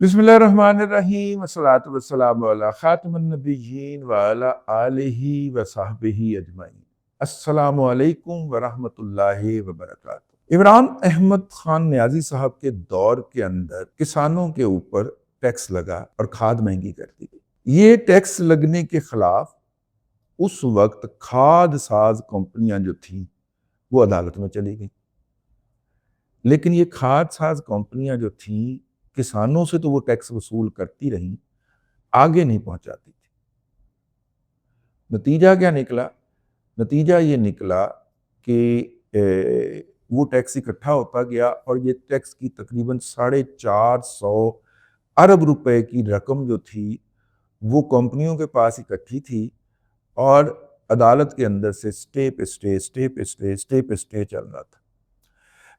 बिस्मिल्लाहिर्रहमानिर्रहीम अस्सलातु वस्सलामु अला खातिमुन नबिय्यीन व अला आलिहि व सहबिही अजमईन। अस्सलामु अलैकुम व रहमतुल्लाहि व बरकातुहू। इमरान अहमद खान न्याजी साहब के दौर के अंदर किसानों के ऊपर टैक्स लगा और खाद महंगी कर दी गई। ये टैक्स लगने के खिलाफ उस वक्त खाद साज कंपनियां जो थी वो अदालत में चली गई, लेकिन ये खाद साज कंपनियां जो थी किसानों से तो वो टैक्स वसूल करती रहीं, आगे नहीं पहुंचाती थी। नतीजा क्या निकला? नतीजा ये निकला कि वो टैक्स इकट्ठा होता गया और ये टैक्स की तकरीबन 450 अरब रुपए की रकम जो थी वो कंपनियों के पास इकट्ठी थी और अदालत के अंदर से स्टे पे स्टे, स्टे पे स्टे, स्टे पे स्टे चल रहा था।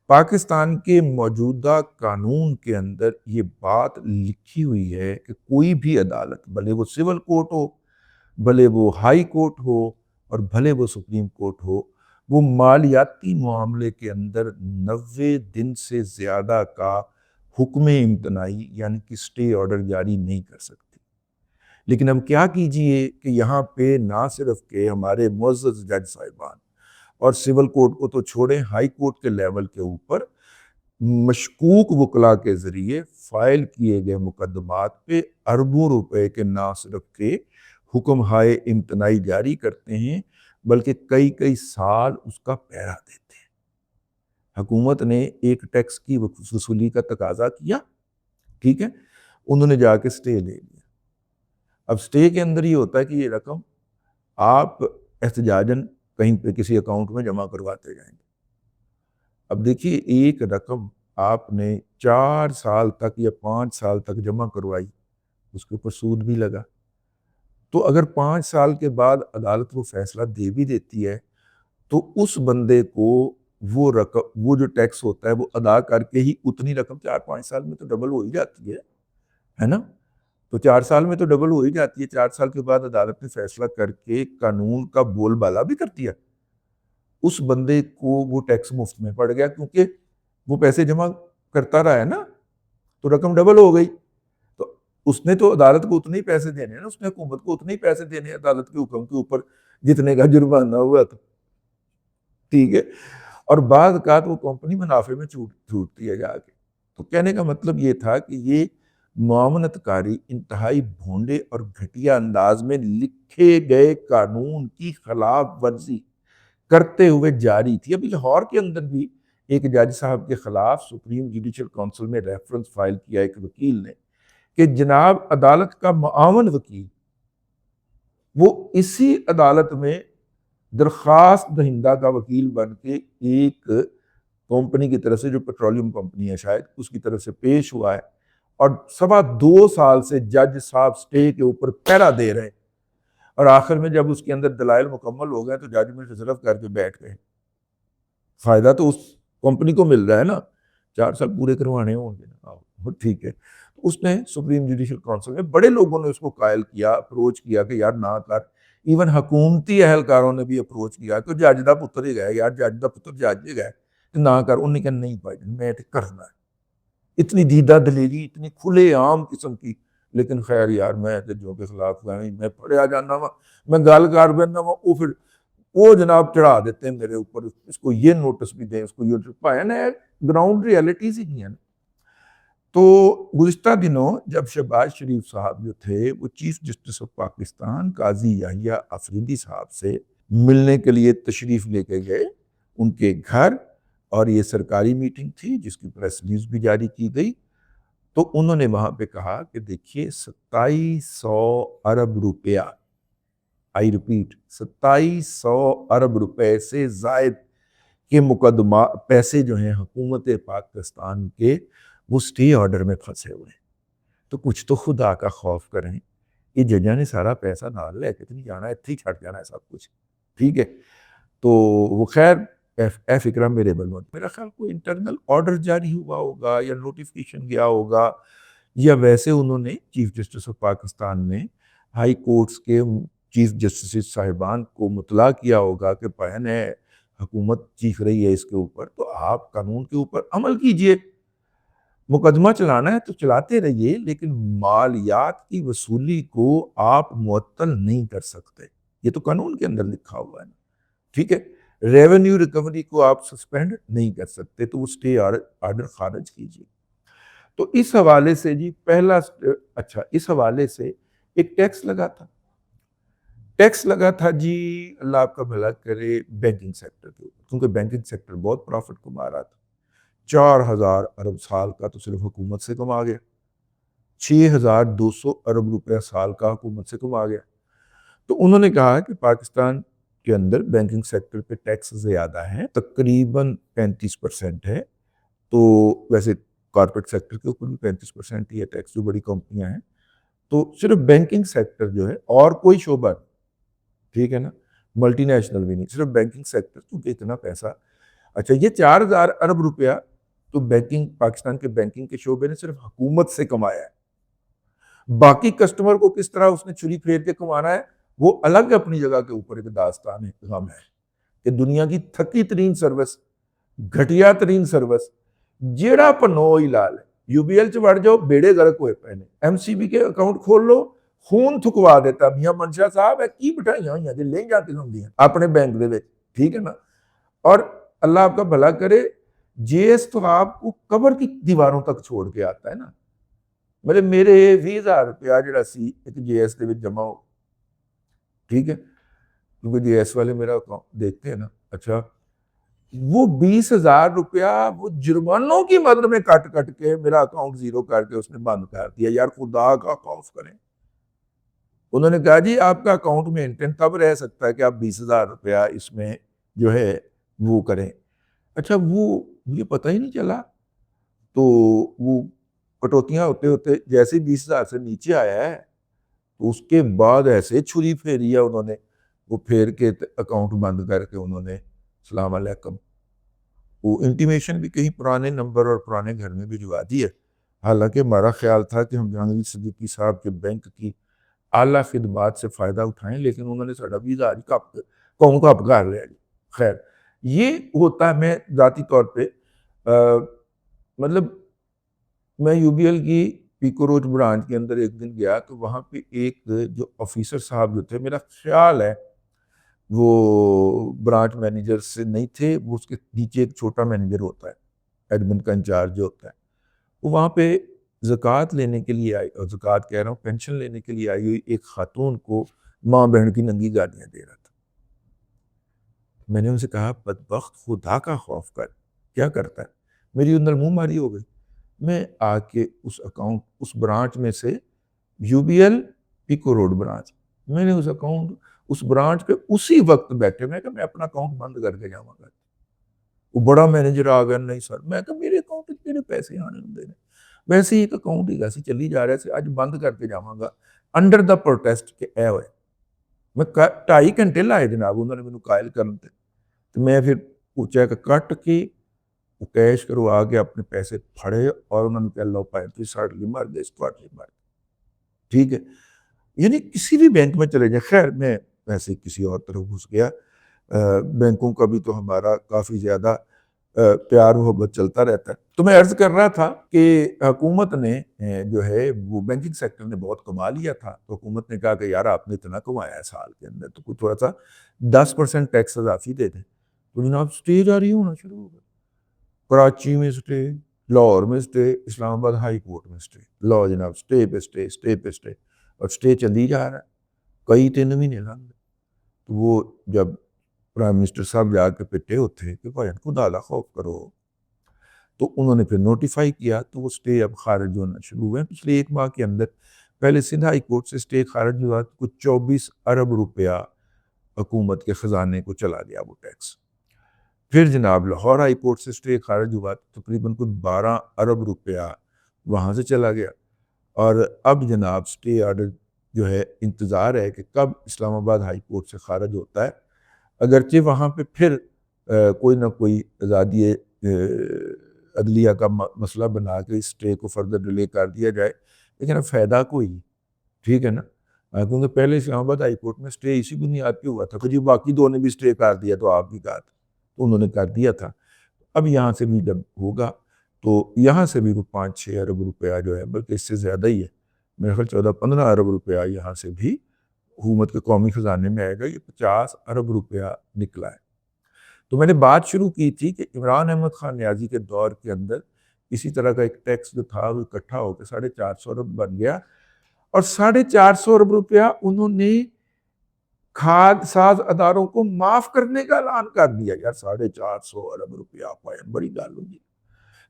पाकिस्तान के मौजूदा कानून के अंदर ये बात लिखी हुई है कि कोई भी अदालत, भले वो सिविल कोर्ट हो, भले वो हाई कोर्ट हो और भले वो सुप्रीम कोर्ट हो, वो मालियाती मामले के अंदर 90 दिन से ज़्यादा का हुक्म इम्तनाई यानी कि स्टे ऑर्डर जारी नहीं कर सकती। लेकिन अब क्या कीजिए कि यहाँ पे ना सिर्फ के हमारे मुअज़्ज़ज़ जज साहिबान और सिविल कोर्ट को तो छोड़ें, हाई कोर्ट के लेवल के ऊपर मशकूक वकला के जरिए फाइल किए गए मुकदमात पे अरबों रुपए के ना सिर्फ के हुक्म हाय इम्तनाई जारी करते हैं, बल्कि कई कई साल उसका पहरा देते हैं। हुकूमत ने एक टैक्स की वसूली का तकाजा किया, ठीक है, उन्होंने जाके स्टे ले लिया। अब स्टे के अंदर ये होता है कि ये रकम आप एहतजाजन कहीं पे किसी अकाउंट में जमा करवाते जाएंगे। अब देखिए, एक रकम आपने 4 साल तक या 5 साल तक जमा करवाई, उसके ऊपर सूद भी लगा, तो अगर 5 साल के बाद अदालत वो फैसला दे भी देती है तो उस बंदे को वो जो टैक्स होता है वो अदा करके ही उतनी रकम 4-5 साल में तो डबल हो ही जाती है ना? तो 4 साल में तो डबल हो ही जाती है। 4 साल के बाद अदालत ने फैसला करके कानून का बोलबाला भी कर दिया। उस बंदे को वो टैक्स मुफ्त में पड़ गया, क्योंकि वो पैसे जमा करता रहा है ना, तो रकम डबल हो गई। तो उसने तो अदालत को उतने ही पैसे देने हैं ना, उसने हुकूमत को उतने ही पैसे देने हैं अदालत के हुक्म के ऊपर जितने का जुर्माना हुआ था, ठीक है। और बाद का वो कंपनी मुनाफे में छूटती है जाके। तो कहने का मतलब ये था कि ये मुआवनतकारी इंतहाई भोंडे और घटिया अंदाज में लिखे गए कानून की खिलाफ वर्जी करते हुए जारी थी। अभी लाहौर के अंदर भी एक जज साहब के खिलाफ सुप्रीम जुडिशल काउंसिल में रेफरेंस फाइल किया एक वकील ने कि जनाब अदालत का मुआवन वकील वो इसी अदालत में दरख्वास्त दहिंदा का वकील बन के एक कंपनी की तरफ से, जो पेट्रोलियम कंपनी है शायद, उसकी तरफ से पेश हुआ है और 2.25 साल से जज साहब स्टे के ऊपर पहरा दे रहे हैं और आखिर में जब उसके अंदर दलाइल मुकम्मल हो गए तो जजमेंट रिजर्व करके बैठ गए। फायदा तो उस कंपनी को मिल रहा है ना, 4 साल पूरे करवाने होंगे ना, ठीक है। तो उसने सुप्रीम जुडिशल काउंसिल में बड़े लोगों ने उसको कायल किया, अप्रोच किया कि यार ना कर। इवन हुकूमती अहलकारों ने भी अप्रोच किया कि जज का पुत्र ही गया यार, जज का पुत्र जज ही गया, ना कर। उन्हें कहा नहीं भाई मैं तो करना है। इतनी दीदा दलेरी, इतनी खुले आम किस्म की। लेकिन खैर यार, मैं तो जो के खिलाफ मैं पढ़िया जाना वा, मैं गल कर बैठना वा, वो फिर वो जनाब चढ़ा देते हैं मेरे ऊपर, इसको ये नोटिस भी दें, इसको ये पाया ना। ग्राउंड रियलिटीज ही नहीं है ना। तो गुज़िश्ता दिनों जब शहबाज शरीफ साहब जो थे वो चीफ जस्टिस ऑफ पाकिस्तान काजी याहिया अफरीदी साहब से मिलने के लिए तशरीफ़ लेके गए उनके घर, और ये सरकारी मीटिंग थी जिसकी प्रेस रिलीज भी जारी की गई, तो उन्होंने वहाँ पे कहा कि देखिए 2700 अरब रुपया, आई रिपीट 2700 अरब रुपए से जायद के मुकदमा पैसे जो हैं हुकूमत पाकिस्तान के, वो स्टे ऑर्डर में फंसे हुए हैं। तो कुछ तो खुदा का खौफ करें। ये जजा ने सारा पैसा नाल लेके तो नहीं जाना, इत्थे ही छड़ जाना है सब कुछ, ठीक है। तो वो खैर ए फिक्रा मेरे बल में, मेरा ख्याल कोई इंटरनल ऑर्डर जारी हुआ होगा या नोटिफिकेशन गया होगा, या वैसे उन्होंने चीफ जस्टिस ऑफ पाकिस्तान ने हाई कोर्ट्स के चीफ जस्टिस साहिबान को मुतला किया होगा कि बहन है, हुकूमत चीख रही है इसके ऊपर, तो आप कानून के ऊपर अमल कीजिए। मुकदमा चलाना है तो चलाते रहिए, लेकिन मालियात की वसूली को आप मुअत्तल नहीं कर सकते। ये तो कानून के अंदर लिखा हुआ है ना, ठीक है। रेवेन्यू रिकवरी को आप सस्पेंड नहीं कर सकते, तो वो स्टे ऑर्डर खारिज कीजिए। तो इस हवाले से जी पहला अच्छा, इस हवाले से एक टैक्स लगा था। टैक्स लगा था जी, अल्लाह आपका भला करे, बैंकिंग सेक्टर के ऊपर, क्योंकि बैंकिंग सेक्टर बहुत प्रॉफिट कमा रहा था। 4,000 अरब साल का तो सिर्फ हुकूमत से कमा गया, 6,200 अरब रुपया साल का हुकूमत से कमा गया। तो उन्होंने कहा कि पाकिस्तान के अंदर बैंकिंग सेक्टर पे टैक्स ज़्यादा है, तकरीबन 35% है। तो वैसे कॉर्पोरेट सेक्टर के ऊपर भी 35% ही है टैक्स, जो बड़ी कंपनियां हैं। तो सिर्फ बैंकिंग सेक्टर जो है, और कोई शोबा नहीं, ठीक है ना, मल्टीनेशनल भी नहीं, सिर्फ बैंकिंग सेक्टर, क्योंकि इतना पैसा। अच्छा, ये 4,000 अरब रुपया तो बैंकिंग, पाकिस्तान के बैंकिंग के शोबे ने सिर्फ हुकूमत से कमाया है। बाकी कस्टमर को किस तरह उसने छुरी फेर के कमाना है, वो अलग अपनी जगह के ऊपर एक दास्तान है, गम है कि दुनिया की थकी तरीन सर्विस, घटिया तरीन सर्विस, जेड़ा पनो ही लाल है। यूबीएल च वड़ जाओ, बेड़े गर्क हुए पे ने। एमसीबी के अकाउंट खोल लो, खून थुकवा देता मियां मनशा साहब है की बिठाइयां हुई जे ले जाके होंगी अपने बैंक दे विच, ठीक है ना। और अल्लाह आपका भला करे, जेएस तो आपको कबर की दीवारों तक छोड़ के आता है ना। मतलब मेरे 20,000 रुपया ਜਿਹੜਾ ਸੀ ਇੱਕ जेएस ਦੇ ਵਿੱਚ जमा हो, ठीक है, क्योंकि जेएस वाले मेरा अकाउंट देखते हैं ना। अच्छा, वो 20,000 रुपया वो जुर्मानों की मद में कट कट के मेरा अकाउंट जीरो करके उसने बंद कर दिया। यार खुदा का खौफ करें। उन्होंने कहा जी आपका अकाउंट मेंटेन तब रह सकता है कि आप 20,000 रुपया इसमें जो है वो करें। अच्छा, वो मुझे पता ही नहीं चला। तो वो कटौतियां होते होते जैसे 20,000 से नीचे आया है, तो उसके बाद ऐसे छुरी फेरी है उन्होंने, वो फेर के अकाउंट बंद करके उन्होंने सलाम अलैकुम, वो इंटीमेशन भी कहीं पुराने नंबर और पुराने घर में भिजवा दी है। हालांकि हमारा ख्याल था कि हम जहांगीर सिद्दीकी साहब के बैंक की आला खिदमात से फ़ायदा उठाएं, लेकिन उन्होंने साढ़ा 20,000 ही कौन कप कर लिया जी। खैर, ये होता है। मैं ज़ाती तौर पर मतलब मैं यूबीएल की पीको रोड ब्रांच के अंदर एक दिन गया, तो वहाँ पे एक जो ऑफिसर साहब जो थे, मेरा ख्याल है वो ब्रांच मैनेजर से नहीं थे, वो उसके नीचे एक छोटा मैनेजर होता है, एडमिन का इंचार्ज जो होता है, वो वहाँ पे ज़कात लेने के लिए आई, और ज़कात कह रहा हूँ पेंशन लेने के लिए आई हुई एक खातून को माँ बहन की नंगी गालियाँ दे रहा था। मैंने उनसे कहा बदबख्त, खुदा का खौफ कर, क्या करता है। मेरी अंदर मुंह मारी हो गई। मैं आके उस अकाउंट, उस ब्रांच में से, यूबीएल पीको रोड ब्रांच, मैंने उस अकाउंट, उस ब्रांच पे उसी वक्त बैठे, मैं कहा मैं अपना अकाउंट बंद करके जाऊंगा। वो बड़ा मैनेजर आ गया, नहीं सर, मैं कहा मेरे अकाउंट मेरे पैसे आने होंगे ने, वैसे ही एक अकाउंट ही ऐसे चली जा रहा है, अज बंद करके जावांगा अंडर द प्रोटेस्ट के ए होए। मैं 2.5 घंटे लाए जनाब उन्होंने मैंने कायल करने ते। तो मैं फिर वो चेक कट के वो कैश करवा के अपने पैसे फड़े, और उन्होंने कहा लो भाई तुम साढ़े लिए मर गए, स्क्वाड मर, ठीक है। यानी किसी भी बैंक में चले जाए। खैर, मैं वैसे किसी और तरफ घुस गया। बैंकों का भी तो हमारा काफ़ी ज़्यादा प्यार मोहब्बत चलता रहता है। तो मैं अर्ज़ कर रहा था कि हुकूमत ने जो है वो बैंकिंग सेक्टर ने बहुत कमा लिया था, तो हुकूमत ने कहा कि यार आपने इतना कमाया है साल के अंदर, तो कुछ थोड़ा सा 10% टैक्स इजाफी दे दें। तो जनाब स्टे जारी होना शुरू हो गया। कराची में स्टे, लाहौर में स्टे, इस्लामाबाद हाई कोर्ट में स्टे, लो जनाब स्टे पे स्टे, स्टे पे स्टे, और स्टे चली जा रहा है। कई 3 महीने लग गए। तो वो जब प्राइम मिनिस्टर साहब जाके पिटे होते कि भाई खुदा दा खौफ करो, तो उन्होंने फिर नोटिफाई किया, तो वो स्टे अब खारिज होना शुरू हुए। पिछले 1 माह के अंदर पहले सिंध हाई कोर्ट से स्टे खारिज हुआ, तो कुछ 24 अरब रुपया हुकूमत के ख़जाने को चला गया वो टैक्स। फिर जनाब लाहौर हाई कोर्ट से स्टे खारिज हुआ, तो तकरीबन कुछ 12 अरब रुपया वहाँ से चला गया। और अब जनाब स्टे ऑर्डर जो है इंतज़ार है कि कब इस्लामाबाद हाई कोर्ट से खारिज होता है। अगरचे वहाँ पे फिर कोई ना कोई आज़ादी अदलिया का मसला बना के इस स्टे को फर्दर डिले कर दिया जाए, लेकिन अब फ़ायदा कोई, ठीक है ना। क्योंकि पहले इस्लामाबाद हाई कोर्ट में स्टे इसी बुनियाद पे हुआ था कि जी बाकी 2 ने भी स्टे कर दिया तो आप भी कहा था, तो उन्होंने कर दिया था। अब यहाँ से भी जब होगा, तो यहाँ से भी वो 5-6 अरब रुपया जो है, बल्कि इससे ज़्यादा ही है, मेरे ख्याल 14-15 अरब रुपया यहाँ से भी हुकूमत के कौमी ख़जाने में आएगा। ये 50 अरब रुपया निकला है। तो मैंने बात शुरू की थी कि इमरान अहमद खान न्याजी के दौर के अंदर इसी तरह का एक टैक्स जो था वो इकट्ठा होकर 450 अरब बन गया, और 450 अरब रुपया उन्होंने खाद साज अदारों को माफ करने का ऐलान कर दिया। यार 450 अरब रुपया बड़ी गाल होगी।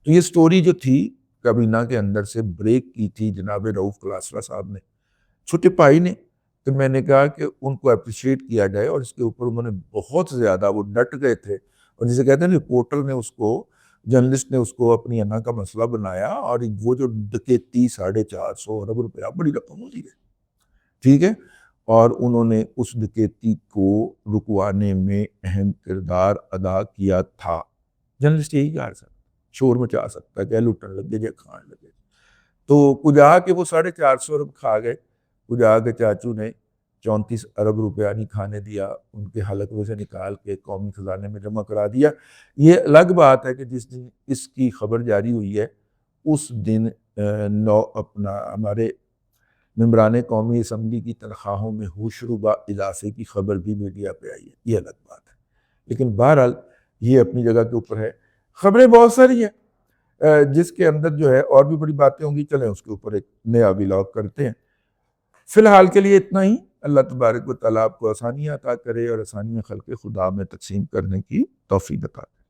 तो ये स्टोरी जो थी काबीना के अंदर से ब्रेक की थी जनाब रऊफ कलासरा साहब ने, छोटे भाई ने। तो मैंने कहा कि उनको अप्रिशिएट किया जाए, और इसके ऊपर उन्होंने बहुत ज़्यादा वो डट गए थे, और जिसे कहते हैं रिपोर्टर ने उसको, जर्नलिस्ट ने उसको अपनी अना का मसला बनाया, और वो जो डकैती 450 अरब रुपया बड़ी रकम होती है, ठीक है, और उन्होंने उस डकैती को रुकवाने में अहम किरदार अदा किया था। जर्नलिस्ट यही कर सकता, शोर मचा सकता है, क्या लुटन लगे या खान लगे। तो कुजा के वो 450 अरब खा गए। कुजा के चाचू ने 34 अरब रुपया नहीं खाने दिया, उनके हलक से निकाल के कौमी खजाने में जमा करा दिया। ये अलग बात है कि जिस दिन इसकी खबर जारी हुई है उस दिन हमारे मेम्बरान कौमी असम्बली की तनख्वाहों में होशरुबा इजाफे की खबर भी मीडिया पे आई है। ये अलग बात है, लेकिन बहरहाल ये अपनी जगह के ऊपर है। खबरें बहुत सारी हैं जिसके अंदर जो है और भी बड़ी बातें होंगी। चलें उसके ऊपर एक नया व्लॉग करते हैं। फिलहाल के लिए इतना ही। अल्लाह तबारक व तआला आपको आसानियाँ अता करे और आसानियाँ खल्क़े खुदा में तकसीम करने की तौफीक अता करे।